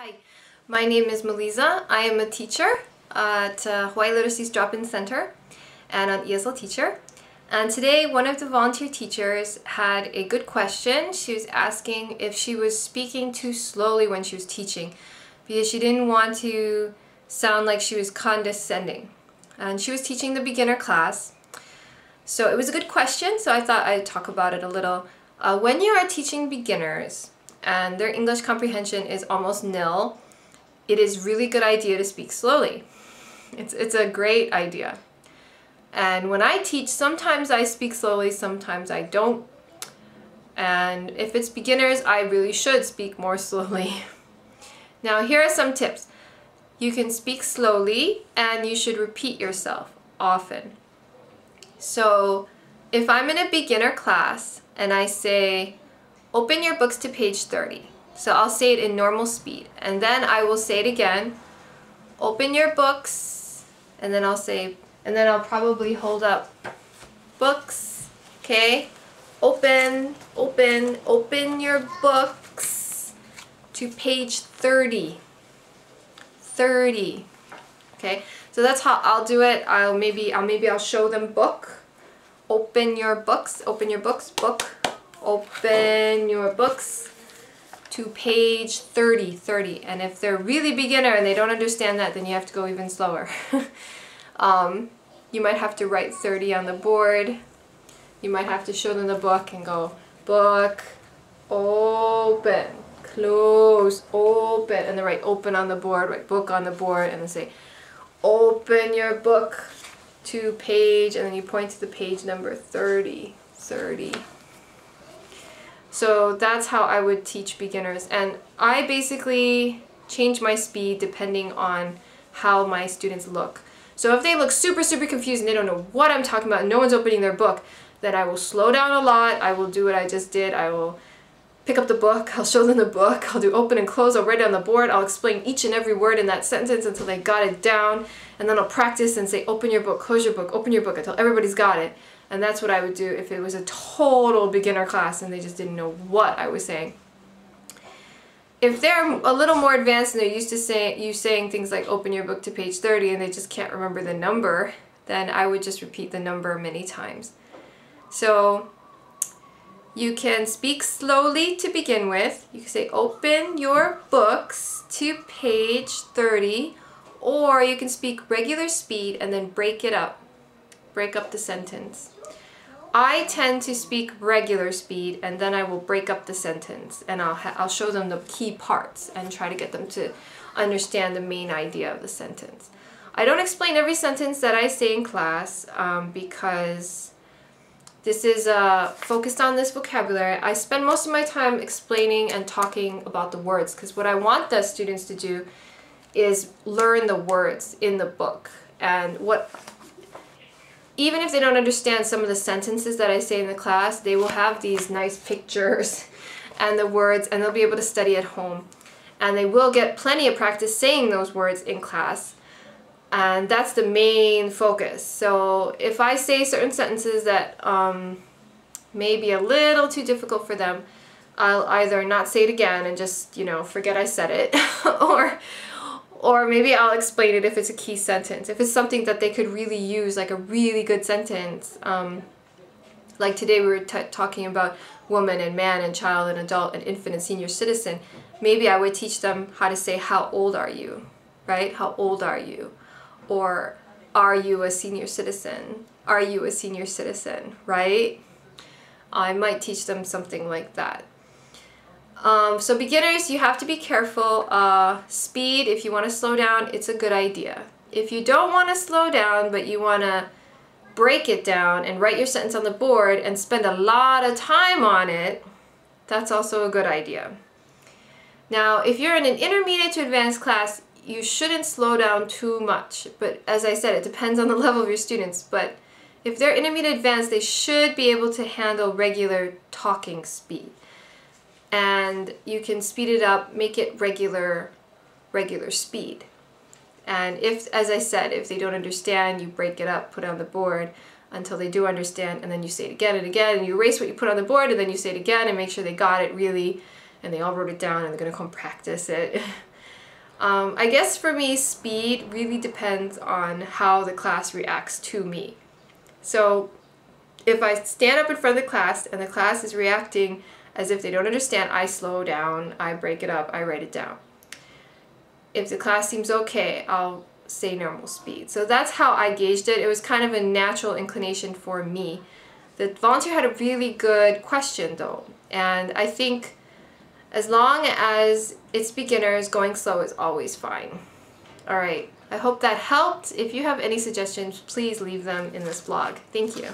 Hi, my name is Melisa. I am a teacher at Hawaii Literacy's Drop-In Center and an ESL teacher. And today one of the volunteer teachers had a good question. She was asking if she was speaking too slowly when she was teaching because she didn't want to sound like she was condescending. And she was teaching the beginner class. So it was a good question, so I thought I'd talk about it a little. When you are teaching beginners and their English comprehension is almost nil, it is really good idea to speak slowly. It's a great idea. And when I teach, sometimes I speak slowly, sometimes I don't. And if it's beginners, I really should speak more slowly. Now here are some tips. You can speak slowly and you should repeat yourself often. So if I'm in a beginner class and I say, open your books to page 30. So I'll say it in normal speed and then I will say it again, open your books, and then I'll probably hold up books, okay? Open your books to page 30. 30. Okay? So that's how I'll do it. Maybe I'll show them book. Open your books, book. Open your books to page 30. And if they're really beginner and they don't understand that, then you have to go even slower. You might have to write 30 on the board. You might have to show them the book and go, book, open, close, open, and then write open on the board, write book on the board, and then say, open your book to page, and then you point to the page number 30. So that's how I would teach beginners, and I basically change my speed depending on how my students look. So if they look super confused and they don't know what I'm talking about and no one's opening their book, then I will slow down a lot. I will do what I just did. I will pick up the book, I'll show them the book, I'll do open and close, I'll write it on the board, I'll explain each and every word in that sentence until they got it down, and then I'll practice and say open your book, close your book, open your book until everybody's got it. And that's what I would do if it was a total beginner class and they just didn't know what I was saying. If they're a little more advanced and they're used to saying things like open your book to page 30 and they just can't remember the number, then I would just repeat the number many times. So you can speak slowly to begin with. You can say open your books to page 30, or you can speak regular speed and then break it up. Break up the sentence. I tend to speak regular speed and then I will break up the sentence and I'll show them the key parts and try to get them to understand the main idea of the sentence. I don't explain every sentence that I say in class because this is focused on this vocabulary. I spend most of my time explaining and talking about the words because what I want the students to do is learn the words in the book. And even if they don't understand some of the sentences that I say in the class, they will have these nice pictures and the words, and they'll be able to study at home. And they will get plenty of practice saying those words in class. And that's the main focus. So if I say certain sentences that may be a little too difficult for them, I'll either not say it again and just, forget I said it, or maybe I'll explain it if it's a key sentence. If it's something that they could really use, like a really good sentence. Like today we were talking about woman and man and child and adult and infant and senior citizen. Maybe I would teach them how to say, how old are you, right? How old are you? Or are you a senior citizen? Are you a senior citizen, right? I might teach them something like that. So beginners, you have to be careful. Speed, if you want to slow down, it's a good idea. If you don't want to slow down, but you want to break it down and write your sentence on the board and spend a lot of time on it, that's also a good idea. Now, if you're in an intermediate to advanced class, you shouldn't slow down too much. But as I said, it depends on the level of your students. But if they're intermediate advanced, they should be able to handle regular talking speed. And you can speed it up, make it regular speed. And if, as I said, if they don't understand, you break it up, put it on the board until they do understand, and then you say it again and again, and you erase what you put on the board, and then you say it again and make sure they got it really, and they all wrote it down and they're gonna come practice it. I guess for me, speed really depends on how the class reacts to me. So if I stand up in front of the class and the class is reacting as if they don't understand, I slow down, I break it up, I write it down. If the class seems okay, I'll say normal speed. So that's how I gauged it. It was kind of a natural inclination for me. The volunteer had a really good question though, and I think as long as it's beginners, going slow is always fine. Alright, I hope that helped. If you have any suggestions, please leave them in this blog. Thank you.